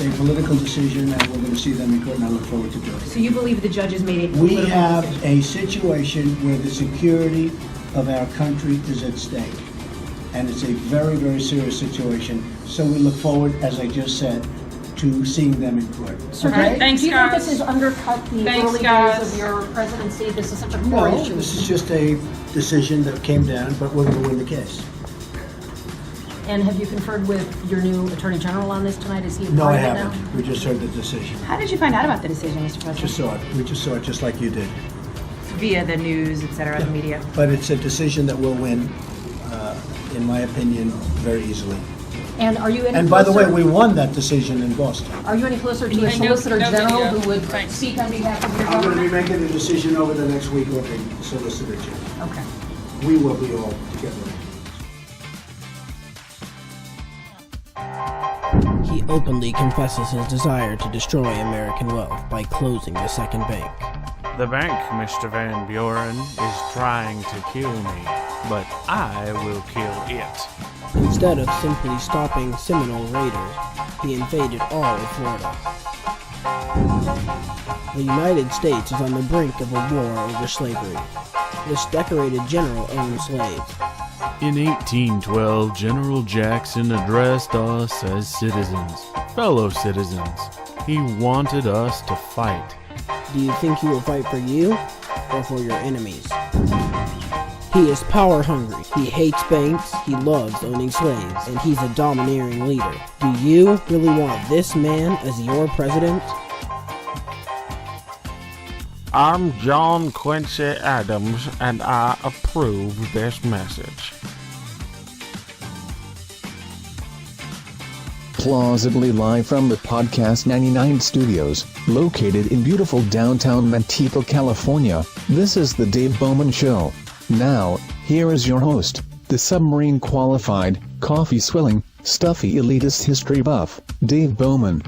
a political decision, and we're going to see them in court, and I look forward to doing it. So you believe the judges made a political We have decision? a situation where the security of our country is at stake, and it's a very, very serious situation. So we look forward, as I just said, to seeing them in court. So Okay? Thanks, do you think guys. this has undercut the early guys. days of your presidency? This is such a core No, issue. this is just a decision that came down, but we're going to win the case. And have you conferred with your new Attorney General on this tonight? Is he No, I part of it now? haven't. We just heard the decision. How did you find out about the decision, Mr. President? Just saw it. We just saw it just like you did. Via the news, et cetera, the media. But it's a decision that we'll win, in my opinion, very easily. And are you any And by the way, closer- we won that decision in Boston. Are you any closer to a No Solicitor General video. who would Thanks. speak on behalf of your I'm going to be government? making a decision over the next week with the Solicitor General. Okay. We will be all together. He openly confesses his desire to destroy American wealth by closing the second bank. The bank, Mr. Van Buren, is trying to kill me, but I will kill it. Instead of simply stopping Seminole raiders, he invaded all of Florida. The United States is on the brink of a war over slavery. This decorated general owned slaves. In 1812, General Jackson addressed us as citizens, fellow citizens. He wanted us to fight. Do you think he will fight for you or for your enemies? He is power hungry. He hates banks, he loves owning slaves, and he's a domineering leader. Do you really want this man as your president? I'm John Quincy Adams, and I approve this message. Plausibly live from the Podcast 99 studios, located in beautiful downtown Manteca, California, this is the Dave Bowman Show. Now, here is your host, the submarine qualified, coffee swilling, stuffy elitist history buff, Dave Bowman.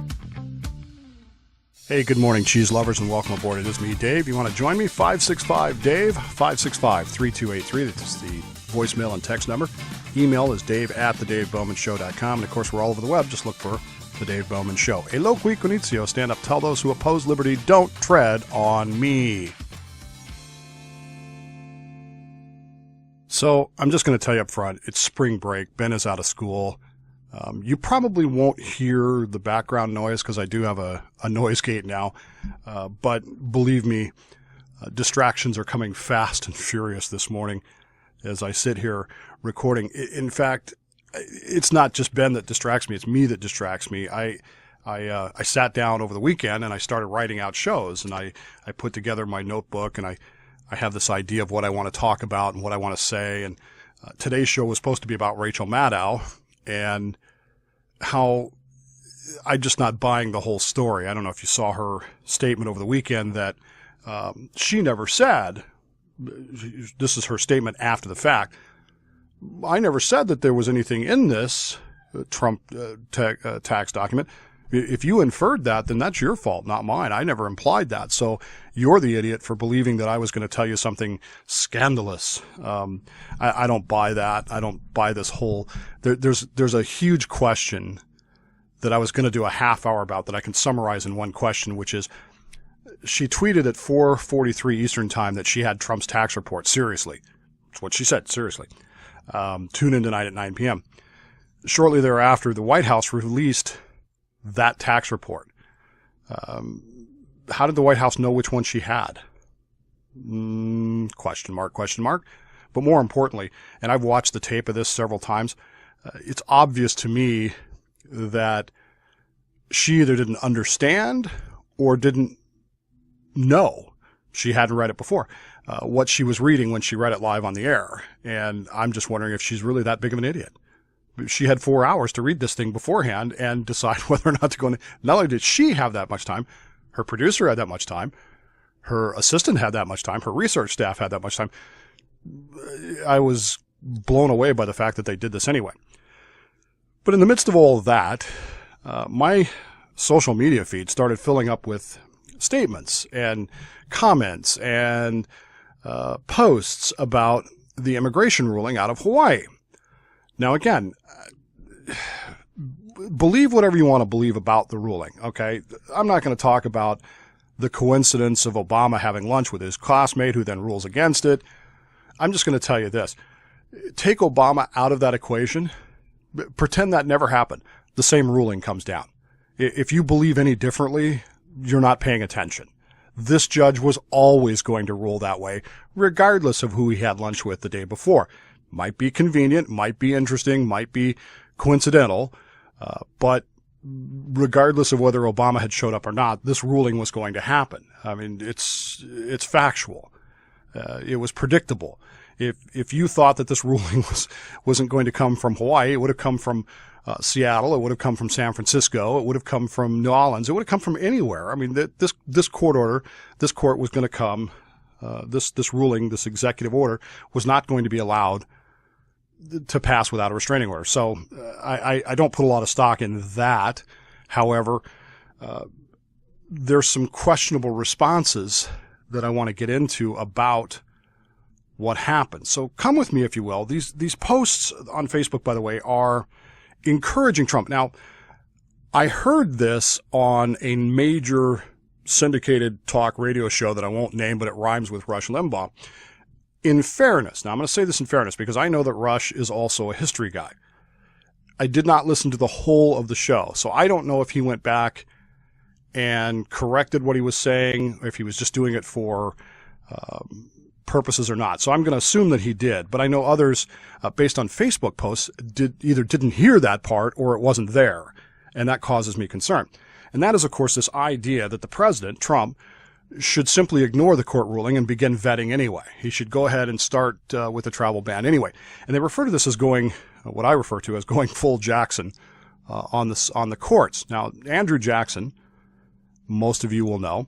Hey, good morning, cheese lovers, and welcome aboard. It is me, Dave. You want to join me? 565-DAVE, 565-3283. That's the voicemail and text number. Email is dave@thedavebowmanshow.com. And, of course, we're all over the web. Just look for The Dave Bowman Show. A loqui conitio. Stand up, tell those who oppose liberty, don't tread on me. So I'm just going to tell you up front, it's spring break. Ben is out of school. You probably won't hear the background noise because I do have a noise gate now. But believe me, distractions are coming fast and furious this morning as I sit here recording. In fact, it's not just Ben that distracts me. It's me that distracts me. I sat down over the weekend and I started writing out shows, and I put together my notebook, and I have this idea of what I want to talk about and what I want to say. And today's show was supposed to be about Rachel Maddow and how I'm just not buying the whole story. I don't know if you saw her statement over the weekend that she never said, this is her statement after the fact, I never said that there was anything in this Trump tax document. If you inferred that, then that's your fault, not mine. I never implied that. So you're the idiot for believing that I was going to tell you something scandalous. I don't buy that. I don't buy this whole, there's a huge question that I was going to do a half hour about that I can summarize in one question, which is she tweeted at 4:43 Eastern time that she had Trump's tax report. Seriously. That's what she said. Seriously. Tune in tonight at 9 p.m. Shortly thereafter, the White House released that tax report. How did the White House know which one she had? Question mark. But more importantly, and I've watched the tape of this several times, it's obvious to me that she either didn't understand or didn't know. She hadn't read it before. What she was reading when she read it live on the air. And I'm just wondering if she's really that big of an idiot. She had 4 hours to read this thing beforehand and decide whether or not to go in. Not only did she have that much time, her producer had that much time, her assistant had that much time, her research staff had that much time. I was blown away by the fact that they did this anyway. But in the midst of all of that, my social media feed started filling up with statements and comments and posts about the immigration ruling out of Hawaii. Now, again, believe whatever you want to believe about the ruling, okay? I'm not going to talk about the coincidence of Obama having lunch with his classmate who then rules against it. I'm just going to tell you this. Take Obama out of that equation. Pretend that never happened. The same ruling comes down. If you believe any differently, you're not paying attention. This judge was always going to rule that way, regardless of who he had lunch with the day before. Might be convenient, might be interesting, might be coincidental, but regardless of whether Obama had showed up or not, this ruling was going to happen. I mean, it's factual. It was predictable. If you thought that this ruling wasn't going to come from Hawaii, it would have come from Seattle, it would have come from San Francisco, it would have come from New Orleans, it would have come from anywhere. I mean, this court order, this court was going to come, this ruling, this executive order was not going to be allowed to pass without a restraining order. So I don't put a lot of stock in that. However, there's some questionable responses that I want to get into about what happened. So come with me, if you will. These posts on Facebook, by the way, are encouraging Trump. Now, I heard this on a major syndicated talk radio show that I won't name, but it rhymes with Rush Limbaugh. In fairness, now I'm going to say this in fairness because I know that Rush is also a history guy. I did not listen to the whole of the show, so I don't know if he went back and corrected what he was saying, or if he was just doing it for purposes or not. So I'm going to assume that he did, but I know others, based on Facebook posts, either didn't hear that part or it wasn't there, and that causes me concern. And that is, of course, this idea that the president, Trump, should simply ignore the court ruling and begin vetting anyway. He should go ahead and start with a travel ban anyway. And they refer to this as going, what I refer to as going full Jackson on the courts. Now, Andrew Jackson, most of you will know,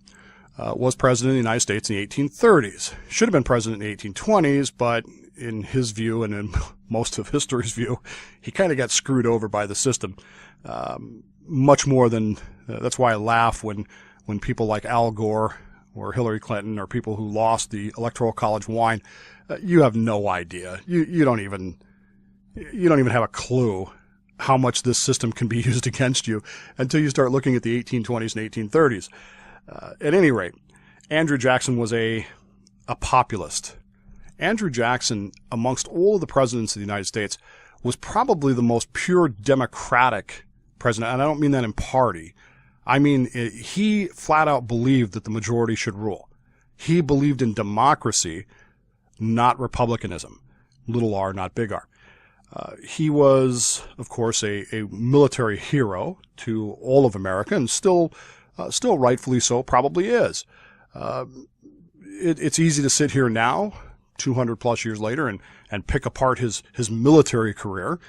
was president of the United States in the 1830s. Should have been president in the 1820s, but in his view and in most of history's view, he kind of got screwed over by the system. Much more than, that's why I laugh when people like Al Gore or Hillary Clinton or people who lost the Electoral College whine. You have no idea. You don't even have a clue how much this system can be used against you until you start looking at the 1820s and 1830s. At any rate, Andrew Jackson was a populist. Andrew Jackson, amongst all of the presidents of the United States, was probably the most pure democratic president. And I don't mean that in party. I mean, he flat out believed that the majority should rule. He believed in democracy, not republicanism. Little r, not big R. He was, of course, a military hero to all of America, and still rightfully so, probably is. It's easy to sit here now, 200 plus years later, and pick apart his military career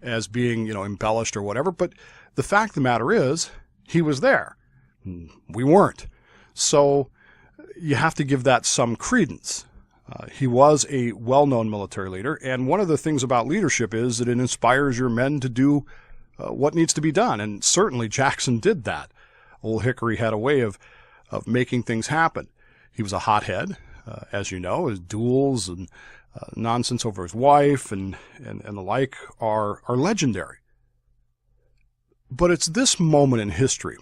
as being, embellished or whatever. But the fact of the matter is, he was there. We weren't. So you have to give that some credence. He was a well-known military leader, and one of the things about leadership is that it inspires your men to do what needs to be done, and certainly Jackson did that. Old Hickory had a way of making things happen. He was a hothead, as you know. His duels and nonsense over his wife and the like are legendary. But it's this moment in history,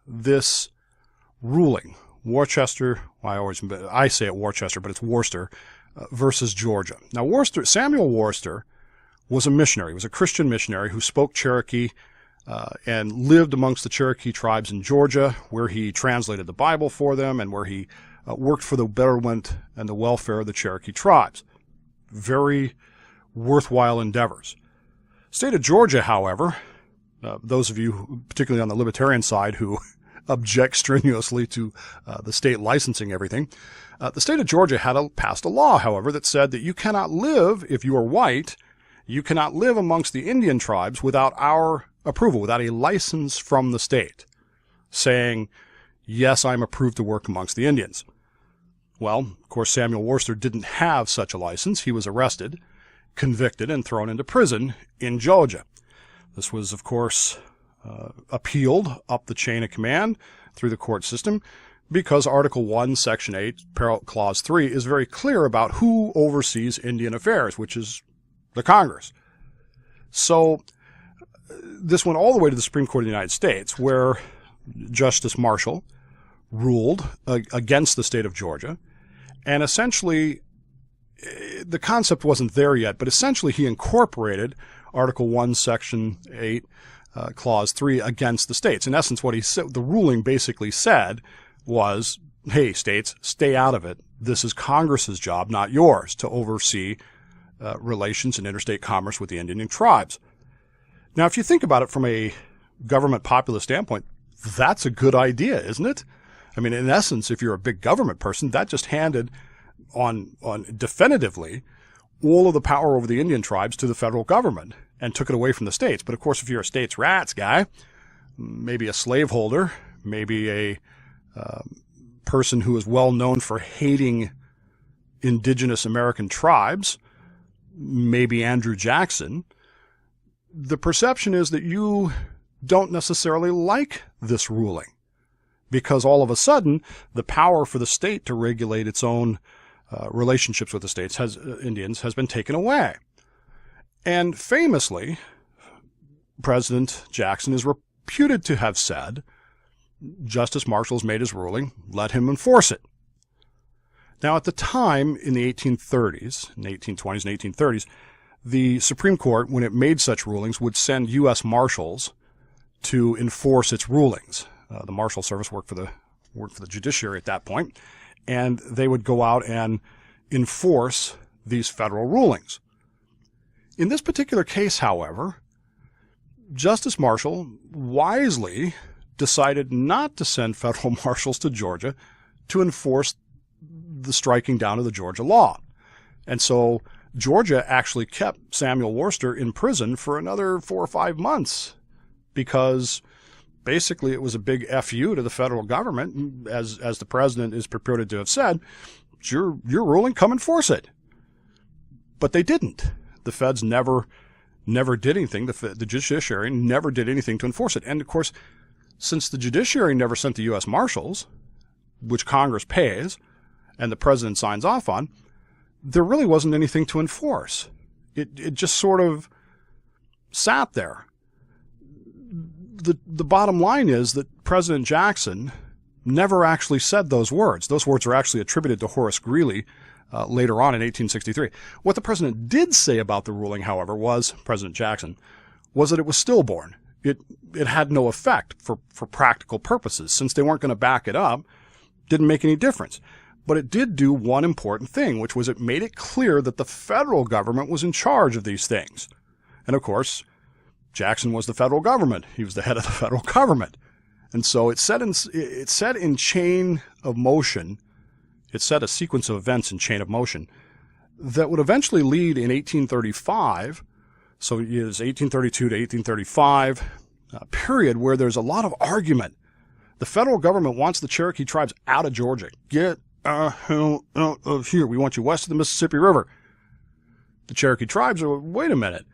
this ruling, Worcester, I say it Worcester, but it's Worcester, versus Georgia. Now, Samuel Worcester was a missionary. He was a Christian missionary who spoke Cherokee and lived amongst the Cherokee tribes in Georgia, where he translated the Bible for them and where he worked for the betterment and the welfare of the Cherokee tribes. Very worthwhile endeavors. State of Georgia, however, those of you, particularly on the libertarian side, who object strenuously to the state licensing everything, the state of Georgia had passed a law, however, that said that you cannot live, if you are white, you cannot live amongst the Indian tribes without our approval, without a license from the state, saying, yes, I'm approved to work amongst the Indians. Well, of course, Samuel Worcester didn't have such a license. He was arrested, convicted, and thrown into prison in Georgia. This was, of course, appealed up the chain of command through the court system because Article 1, Section 8, Clause 3 is very clear about who oversees Indian affairs, which is the Congress. So this went all the way to the Supreme Court of the United States, where Justice Marshall ruled against the state of Georgia. And essentially, the concept wasn't there yet, but essentially he incorporated Article 1, Section 8, Clause 3 against the states. In essence, what he said, the ruling basically said was, hey, states, stay out of it. This is Congress's job, not yours, to oversee relations and interstate commerce with the Indian tribes. Now, if you think about it from a government populist standpoint, that's a good idea, isn't it? I mean, in essence, if you're a big government person, that just handed on definitively all of the power over the Indian tribes to the federal government and took it away from the states. But of course, if you're a states' rights guy, maybe a slaveholder, maybe a person who is well known for hating indigenous American tribes, maybe Andrew Jackson, the perception is that you don't necessarily like this ruling, because all of a sudden the power for the state to regulate its own relationships with the states Indians has been taken away. And famously, President Jackson is reputed to have said, Justice Marshall's made his ruling, let him enforce it. Now, at the time, in the 1830s, in the 1820s and 1830s, the Supreme Court, when it made such rulings, would send U.S. Marshals to enforce its rulings. The Marshal Service worked for the judiciary at that point, and they would go out and enforce these federal rulings. In this particular case, however, Justice Marshall wisely decided not to send federal marshals to Georgia to enforce the striking down of the Georgia law. And so Georgia actually kept Samuel Worcester in prison for another 4 or 5 months, because basically it was a big FU to the federal government, as the president is purported to have said, your ruling, come enforce it. But they didn't. The feds never did anything. The judiciary never did anything to enforce it. And of course, since the judiciary never sent the U.S. Marshals, which Congress pays and the president signs off on, there really wasn't anything to enforce. It just sort of sat there. The bottom line is that President Jackson never actually said those words. Those words are actually attributed to Horace Greeley later on in 1863. What the president did say about the ruling, however, President Jackson, was that it was stillborn. It had no effect for practical purposes. Since they weren't going to back it up, didn't make any difference. But it did do one important thing, which was it made it clear that the federal government was in charge of these things. And of course, Jackson was the federal government. He was the head of the federal government. And so it set in chain of motion, it set a sequence of events in chain of motion that would eventually lead in 1835, so it is 1832 to 1835, a period where there's a lot of argument. The federal government wants the Cherokee tribes out of Georgia. Get hell out of here. We want you west of the Mississippi River. The Cherokee tribes are, wait a minute.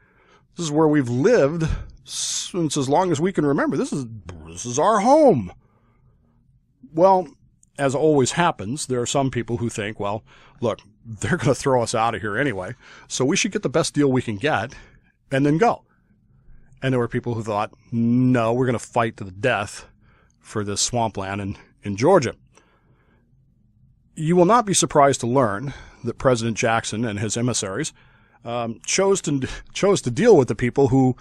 This is where we've lived since as long as we can remember. This is our home. Well, as always happens, there are some people who think, well, look, they're going to throw us out of here anyway, so we should get the best deal we can get and then go. And there were people who thought, no, we're going to fight to the death for this swampland in Georgia. You will not be surprised to learn that President Jackson and his emissaries chose to deal with the people who,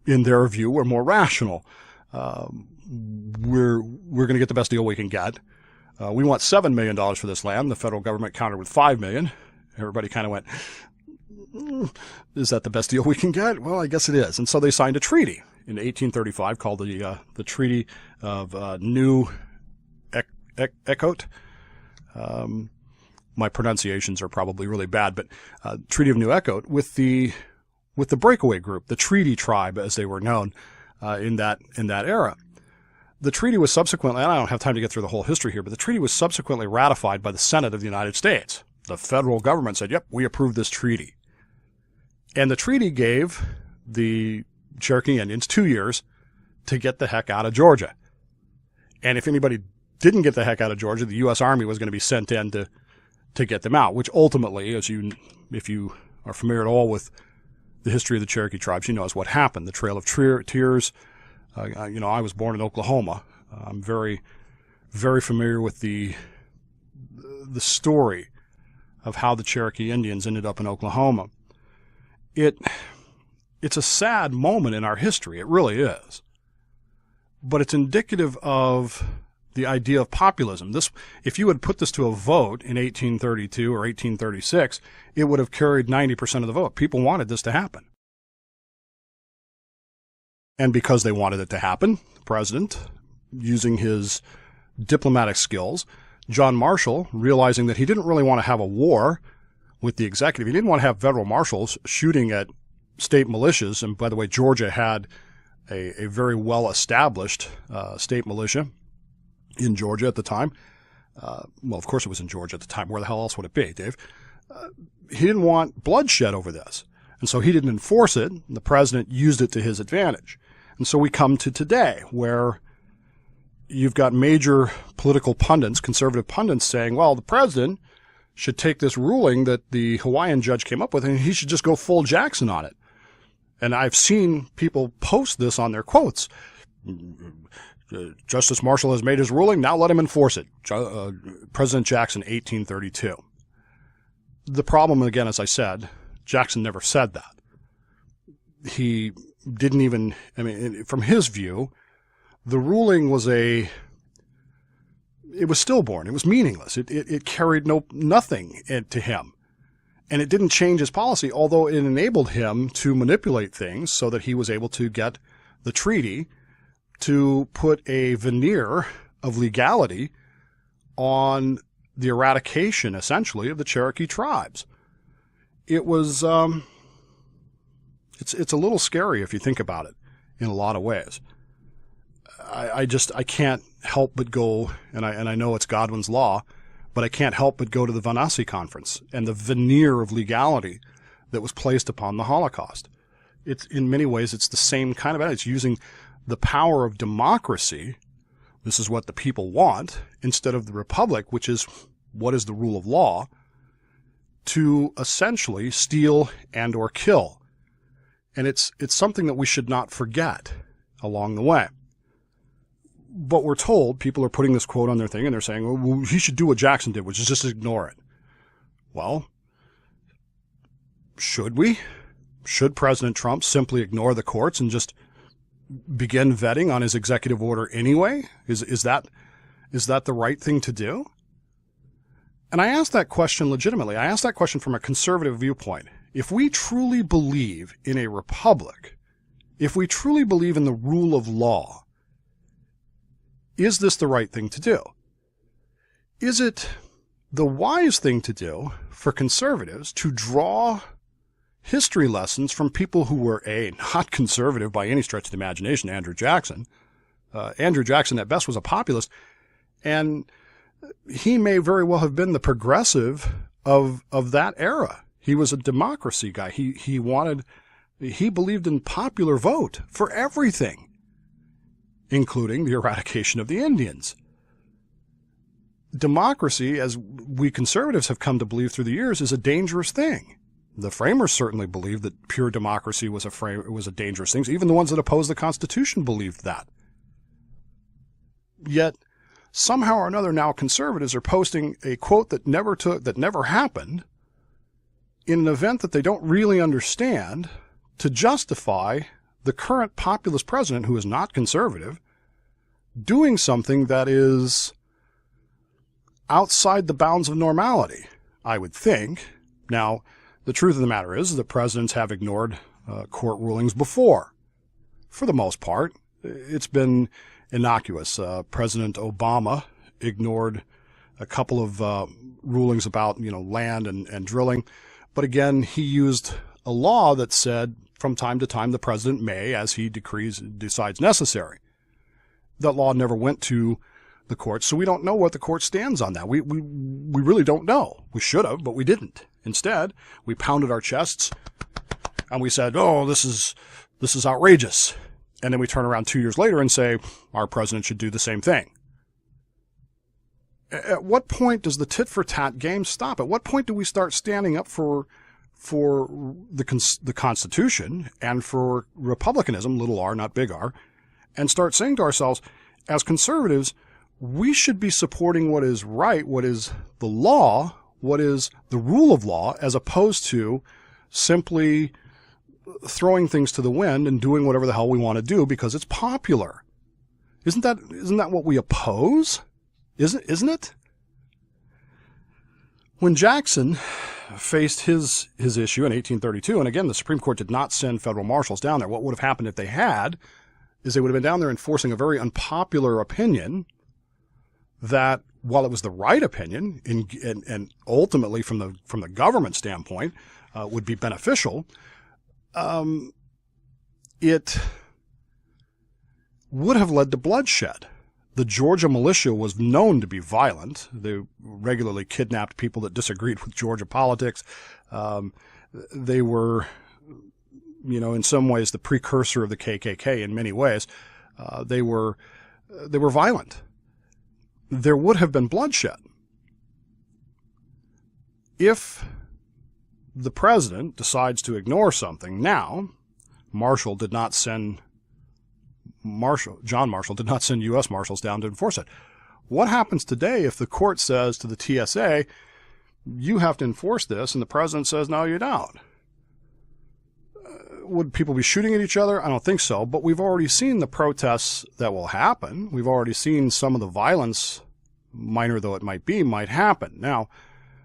in their view, were more rational. We're going to get the best deal we can get. We want $7 million for this land. The federal government countered with $5 million. Everybody kind of went, is that the best deal we can get? Well, I guess it is. And so they signed a treaty in 1835 called the Treaty of New Echote. My pronunciations are probably really bad, but Treaty of New Echote with the breakaway group, the Treaty Tribe, as they were known in that era. The treaty was subsequently, and I don't have time to get through the whole history here, but the treaty was subsequently ratified by the Senate of the United States. The federal government said, yep, we approve this treaty. And the treaty gave the Cherokee Indians 2 years to get the heck out of Georgia. And if anybody didn't get the heck out of Georgia, the U.S. Army was going to be sent in to get them out, which ultimately, if you are familiar at all with the the history of the Cherokee tribes, she knows what happened. The Trail of Tears. I was born in Oklahoma. I'm very, very familiar with the story of how the Cherokee Indians ended up in Oklahoma. It's a sad moment in our history. It really is. But it's indicative of the idea of populism. If you had put this to a vote in 1832 or 1836, it would have carried 90% of the vote. People wanted this to happen. And because they wanted it to happen, the president, using his diplomatic skills, John Marshall, realizing that he didn't really want to have a war with the executive, he didn't want to have federal marshals shooting at state militias. And by the way, Georgia had a very well-established state militia in Georgia at the time. Well, of course it was in Georgia at the time. Where the hell else would it be, Dave? He didn't want bloodshed over this. And so he didn't enforce it. And the president used it to his advantage. And so we come to today where you've got major political pundits, conservative pundits, saying, well, the president should take this ruling that the Hawaiian judge came up with and he should just go full Jackson on it. And I've seen people post this on their quotes. Justice Marshall has made his ruling, now let him enforce it. President Jackson, 1832. The problem, again, as I said, Jackson never said that. He didn't even, from his view, the ruling was it was stillborn. It was meaningless. It carried nothing to him. And it didn't change his policy, although it enabled him to manipulate things so that he was able to get the treaty to put a veneer of legality on the eradication, essentially, of the Cherokee tribes. It was, it's a little scary if you think about it in a lot of ways. I can't help but go, and I know it's Godwin's law, but I can't help but go to the Vanassi Conference and the veneer of legality that was placed upon the Holocaust. It's, in many ways, it's the same kind of, it's using the power of democracy, this is what the people want, instead of the republic, which is what is the rule of law, to essentially steal and or kill. And it's something that we should not forget along the way. But we're told, people are putting this quote on their thing and they're saying, well, he should do what Jackson did, which is just ignore it. Well, should we? Should President Trump simply ignore the courts and just begin vetting on his executive order anyway? Is that the right thing to do? And I ask that question legitimately. I ask that question from a conservative viewpoint. If we truly believe in a republic, if we truly believe in the rule of law, is this the right thing to do? Is it the wise thing to do for conservatives to draw history lessons from people who were, not conservative by any stretch of the imagination, Andrew Jackson. Andrew Jackson at best was a populist, and he may very well have been the progressive of that era. He was a democracy guy. He believed in popular vote for everything, including the eradication of the Indians. Democracy, as we conservatives have come to believe through the years, is a dangerous thing. The framers certainly believed that pure democracy was a dangerous thing. Even the ones that opposed the Constitution believed that. Yet, somehow or another, now conservatives are posting a quote that never happened in an event that they don't really understand to justify the current populist president, who is not conservative, doing something that is outside the bounds of normality, I would think. Now, the truth of the matter is that presidents have ignored court rulings before. For the most part, it's been innocuous. President Obama ignored a couple of rulings about land and drilling. But again, he used a law that said from time to time the president may, as he decides necessary. That law never went to the courts, so we don't know what the court stands on that. We really don't know. We should have, but we didn't. Instead, we pounded our chests and we said, oh, this is outrageous. And then we turn around 2 years later and say, our president should do the same thing. At what point does the tit-for-tat game stop? At what point do we start standing up for for the Constitution and for republicanism, little r, not big R, and start saying to ourselves, as conservatives, we should be supporting what is right, what is the law, what is the rule of law, as opposed to simply throwing things to the wind and doing whatever the hell we want to do because it's popular. Isn't that what we oppose? Isn't it? When Jackson faced his issue in 1832, and again, the Supreme Court did not send federal marshals down there. What would have happened if they had is they would have been down there enforcing a very unpopular opinion that, while it was the right opinion and ultimately from the government standpoint would be beneficial, it would have led to bloodshed. The Georgia militia was known to be violent. They regularly kidnapped people that disagreed with Georgia politics. They were, in some ways, the precursor of the KKK in many ways. They were violent. There would have been bloodshed. If the president decides to ignore something now, John Marshall did not send U.S. Marshals down to enforce it. What happens today if the court says to the TSA, you have to enforce this, and the president says, no, you don't? Would people be shooting at each other? I don't think so, but we've already seen the protests that will happen. We've already seen some of the violence, minor though it might happen. Now,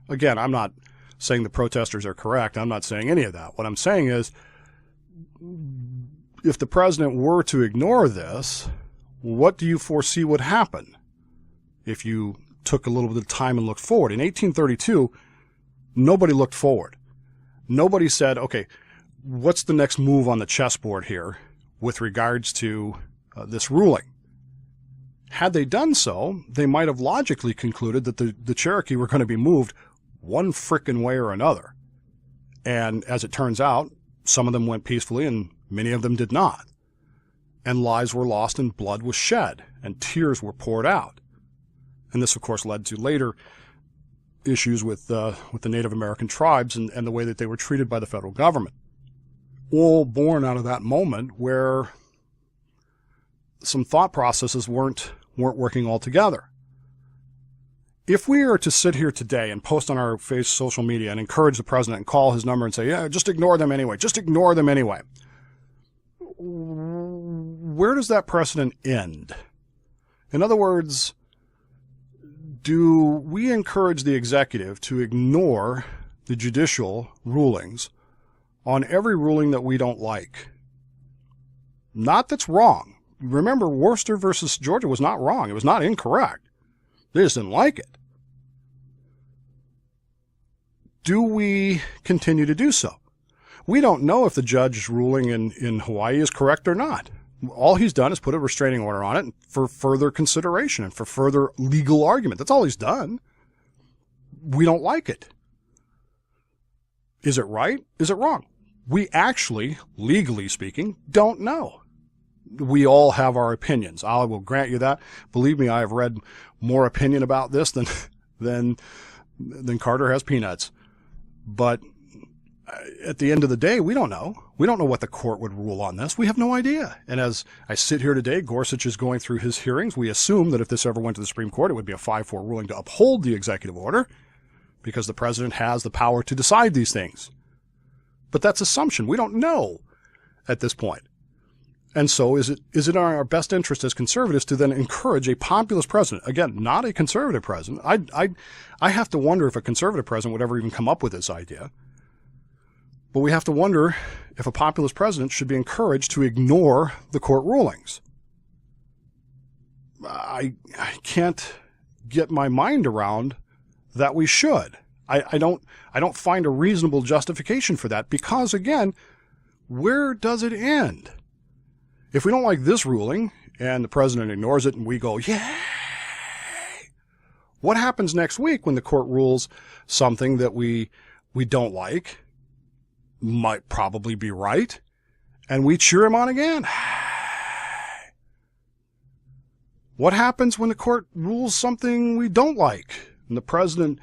again, I'm not saying the protesters are correct. I'm not saying any of that. What I'm saying is, if the president were to ignore this, what do you foresee would happen if you took a little bit of time and looked forward? In 1832, nobody looked forward. Nobody said, okay, what's the next move on the chessboard here with regards to this ruling? Had they done so, they might have logically concluded that the Cherokee were going to be moved one frickin' way or another. And as it turns out, some of them went peacefully and many of them did not. And lives were lost and blood was shed and tears were poured out. And this, of course, led to later issues with the Native American tribes and the way that they were treated by the federal government. All born out of that moment where some thought processes weren't working altogether. If we are to sit here today and post on our social media and encourage the president and call his number and say, yeah, just ignore them anyway, where does that precedent end? In other words, do we encourage the executive to ignore the judicial rulings on every ruling that we don't like? Not that's wrong. Remember, Worcester versus Georgia was not wrong. It was not incorrect. They just didn't like it. Do we continue to do so? We don't know if the judge's ruling in Hawaii is correct or not. All he's done is put a restraining order on it for further consideration and for further legal argument. That's all he's done. We don't like it. Is it right? Is it wrong? We actually, legally speaking, don't know. We all have our opinions. I will grant you that. Believe me, I have read more opinion about this than Carter has peanuts. But at the end of the day, we don't know. We don't know what the court would rule on this. We have no idea. And as I sit here today, Gorsuch is going through his hearings. We assume that if this ever went to the Supreme Court, it would be a 5-4 ruling to uphold the executive order because the president has the power to decide these things. But that's assumption. We don't know at this point. And so is it in our best interest as conservatives to then encourage a populist president? Again, not a conservative president. I have to wonder if a conservative president would ever even come up with this idea. But we have to wonder if a populist president should be encouraged to ignore the court rulings. I can't get my mind around that we should. I don't find a reasonable justification for that because, again, where does it end? If we don't like this ruling and the president ignores it and we go, yay, what happens next week when the court rules something that we don't like, might probably be right, and we cheer him on again? What happens when the court rules something we don't like and the president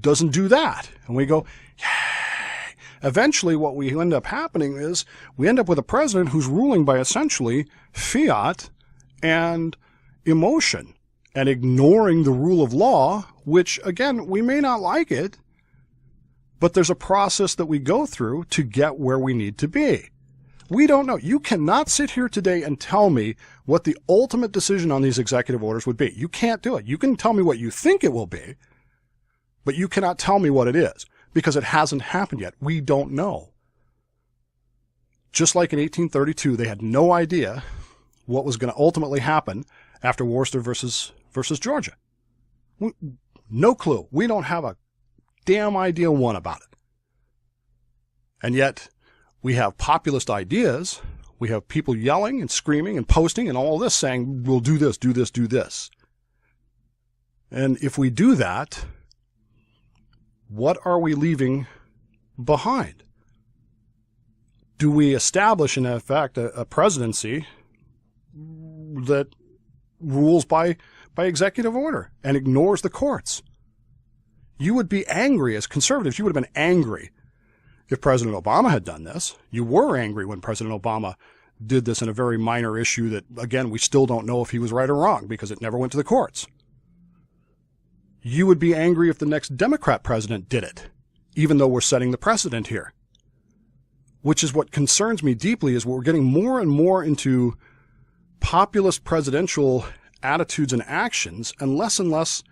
doesn't do that. And we go, yay. Eventually what we end up happening is we end up with a president who's ruling by essentially fiat and emotion and ignoring the rule of law, which, again, we may not like it, but there's a process that we go through to get where we need to be. We don't know. You cannot sit here today and tell me what the ultimate decision on these executive orders would be. You can't do it. You can tell me what you think it will be, but you cannot tell me what it is because it hasn't happened yet. We don't know. Just like in 1832, they had no idea what was going to ultimately happen after Worcester versus Georgia. No clue. We don't have a damn idea one about it. And yet we have populist ideas. We have people yelling and screaming and posting and all this saying, we'll do this, do this, do this. And if we do that, what are we leaving behind? Do we establish, in effect, a presidency that rules by executive order and ignores the courts? You would be angry as conservatives. You would have been angry if President Obama had done this. You were angry when President Obama did this in a very minor issue that, again, we still don't know if he was right or wrong because it never went to the courts. You would be angry if the next Democrat president did it, even though we're setting the precedent here. Which is what concerns me deeply, is we're getting more and more into populist presidential attitudes and actions and less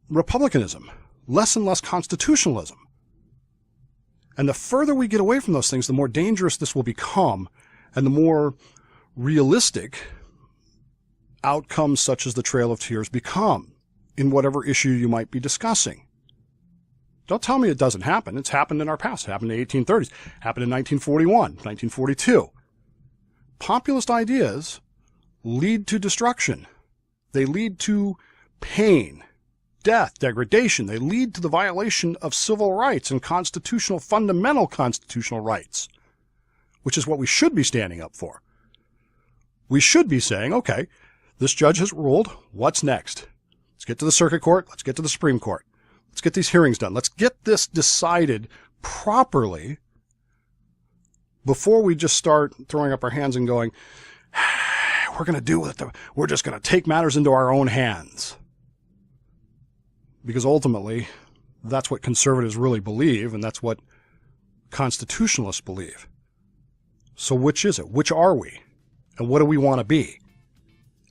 republicanism, less and less constitutionalism. And the further we get away from those things, the more dangerous this will become, and the more realistic outcomes such as the Trail of Tears become in whatever issue you might be discussing. Don't tell me it doesn't happen. It's happened in our past. It happened in the 1830s. It happened in 1941, 1942. Populist ideas lead to destruction. They lead to pain, death, degradation. They lead to the violation of civil rights and fundamental constitutional rights, which is what we should be standing up for. We should be saying, okay, this judge has ruled. What's next? Let's get to the circuit court. Let's get to the Supreme Court. Let's get these hearings done. Let's get this decided properly before we just start throwing up our hands and going, we're going to do it. We're just going to take matters into our own hands. Because ultimately, that's what conservatives really believe, and that's what constitutionalists believe. So which is it? Which are we? And what do we want to be?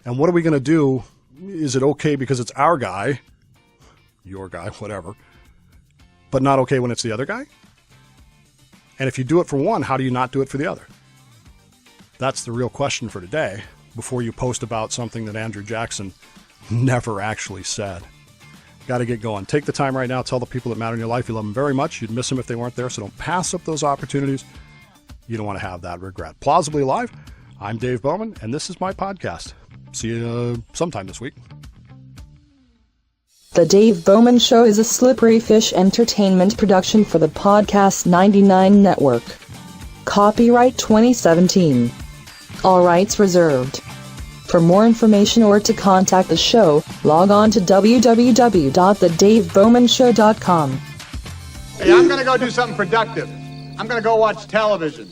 And what are we going to do? Is it okay because it's our guy, your guy, whatever, but not okay when it's the other guy? And if you do it for one, how do you not do it for the other? That's the real question for today, before you post about something that Andrew Jackson never actually said. Got to get going. Take the time right now. Tell the people that matter in your life you love them very much. You'd miss them if they weren't there, so don't pass up those opportunities. You don't want to have that regret. Plausibly Alive, I'm Dave Bowman, and this is my podcast. See you sometime this week. The Dave Bowman Show is a Slippery Fish Entertainment production for the Podcast 99 Network. Copyright 2017. All rights reserved. For more information or to contact the show, log on to www.thedavebowmanshow.com. Hey, I'm going to go do something productive. I'm going to go watch television.